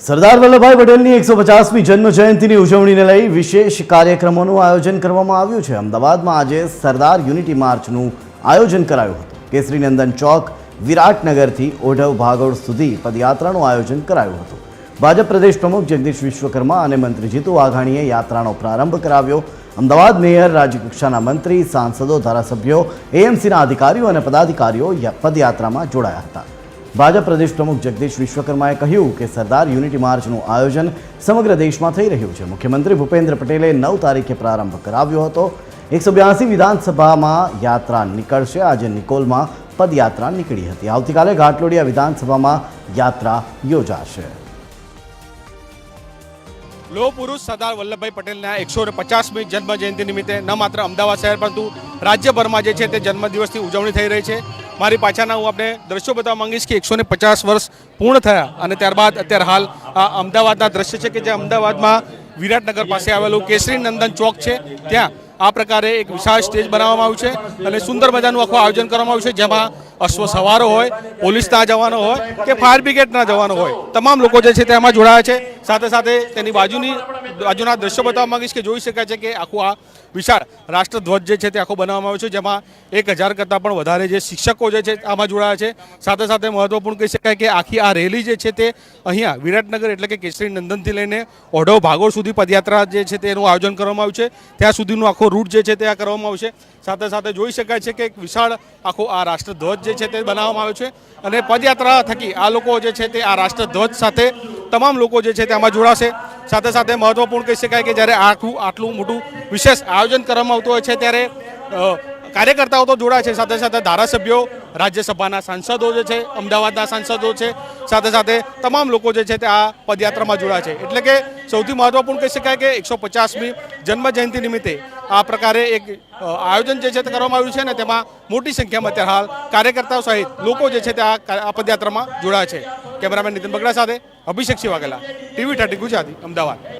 સરદાર વલ્લભભાઈ પટેલની 150મી જન્મ જયંતિની ઉજવણીને લઈ વિશેષ કાર્યક્રમોનું આયોજન કરવામાં આવ્યું છે। અમદાવાદમાં આજે સરદાર યુનિટી માર્ચનું આયોજન કરાયું હતું। કેસરીનંદન ચોક વિરાટનગરથી ઓઢવ ભાગોળ સુધી પદયાત્રાનું આયોજન કરાયું હતું। ભાજપ પ્રદેશ પ્રમુખ જગદીશ વિશ્વકર્મા અને મંત્રી જીતુ વાઘાણીએ યાત્રાનો પ્રારંભ કરાવ્યો। અમદાવાદ મેયર, રાજ્યકક્ષાના મંત્રી, સાંસદો, ધારાસભ્યો, એએમસીના અધિકારીઓ અને પદાધિકારીઓ પદયાત્રામાં જોડાયા હતા। ભાજપ પ્રદેશ પ્રમુખ જગદીશ વિશ્વકર્માએ કહ્યું કે સરદાર યુનિટી માર્ચનું આયોજન સમગ્ર દેશમાં થઈ રહ્યું છે। મુખ્યમંત્રી ભૂપેન્દ્ર પટેલે 9 તારીખે પ્રારંભ કરાવ્યો હતો। 182 વિધાનસભામાં યાત્રા નીકળશે। આજે નિકોલમાં પદયાત્રા નીકળી હતી। આવતીકાલે ઘાટલોડિયા વિધાનસભામાં યાત્રા યોજાશે। લોહ પુરુષ સરદાર વલ્લભભાઈ પટેલના 150મી જન્મ જયંતિ નિમિત્તે ન માત્ર અમદાવાદ શહેર પરંતુ રાજ્યભરમાં જે છે તે જન્મદિવસની ઉજવણી થઈ રહી છે। મારી પાછળના હું આપણે દ્રશ્યો બતાવવા માંગીશ કે 150 વર્ષ પૂર્ણ થયા અને ત્યારબાદ અત્યારે હાલ આ અમદાવાદના દ્રશ્ય છે કે જે અમદાવાદમાં વિરાટનગર પાસે આવેલું કેસરીનંદન ચોક છે, ત્યાં આ પ્રકારે એક વિશાળ સ્ટેજ બનાવવામાં આવ્યું છે અને સુંદર મજાનું આખું આયોજન કરવામાં આવ્યું છે, જેમાં અશ્વ સવારો હોય, પોલીસના જવાનો હોય કે ફાયર બ્રિગેડના જવાનો હોય, તમામ લોકો જે છે તેમાં જોડાયા છે। સાથે સાથે તેની બાજુના દ્રશ્યો બતાવવા માંગીશ કે જોઈ શકાય છે કે આખું આ વિશાળ રાષ્ટ્રધ્વજ જે છે તે આખો બનાવવામાં આવ્યો છે, જેમાં 1000 કરતાં પણ વધારે જે શિક્ષકો જે છે આમાં જોડાયા છે। સાથે સાથે મહત્વપૂર્ણ કહી શકાય કે આખી આ રેલી જે છે તે અહીંયા વિરાટનગર એટલે કે કેસરીનંદનથી લઈને ઓઢવ ભાગોળ સુધી પદયાત્રા જે છે તેનું આયોજન કરવામાં આવ્યું છે। ત્યાં સુધીનું આખો રૂટ જે છે તે આ કરવામાં આવશે। સાથે સાથે જોઈ શકાય છે કે એક વિશાળ આખો આ રાષ્ટ્રધ્વજ જે છે તે બનાવવામાં આવ્યો છે અને પદયાત્રા થકી આ લોકો જે છે તે આ રાષ્ટ્રધ્વજ સાથે તમામ લોકો જે છે તે આમાં જોડાશે। સાથે સાથે મહત્વપૂર્ણ કહી શકાય કે જ્યારે આટલું મોટું વિશેષ આયોજન કરવામાં આવતું હોય છે ત્યારે કાર્યકર્તાઓ તો જોડાય છે, સાથે સાથે ધારાસભ્યો, રાજ્યસભાના સાંસદો જે છે, અમદાવાદના સાંસદો છે, સાથે સાથે તમામ લોકો જે છે તે આ પદયાત્રામાં જોડાય છે। એટલે કે સૌથી મહત્વપૂર્ણ કહી શકાય કે 150મી જન્મ જયંતિ નિમિત્તે આ પ્રકારે એક આયોજન જે છે તે કરવામાં આવ્યું છે અને તેમાં મોટી સંખ્યામાં અત્યારે હાલ કાર્યકર્તાઓ સહિત લોકો જે છે તે આ પદયાત્રામાં જોડાય છે। કેમેરામેન નીતિન બગડા સાથે અભિષેક સિવાગેલા, TV 30 ગુજરાતી, અમદાવાદ।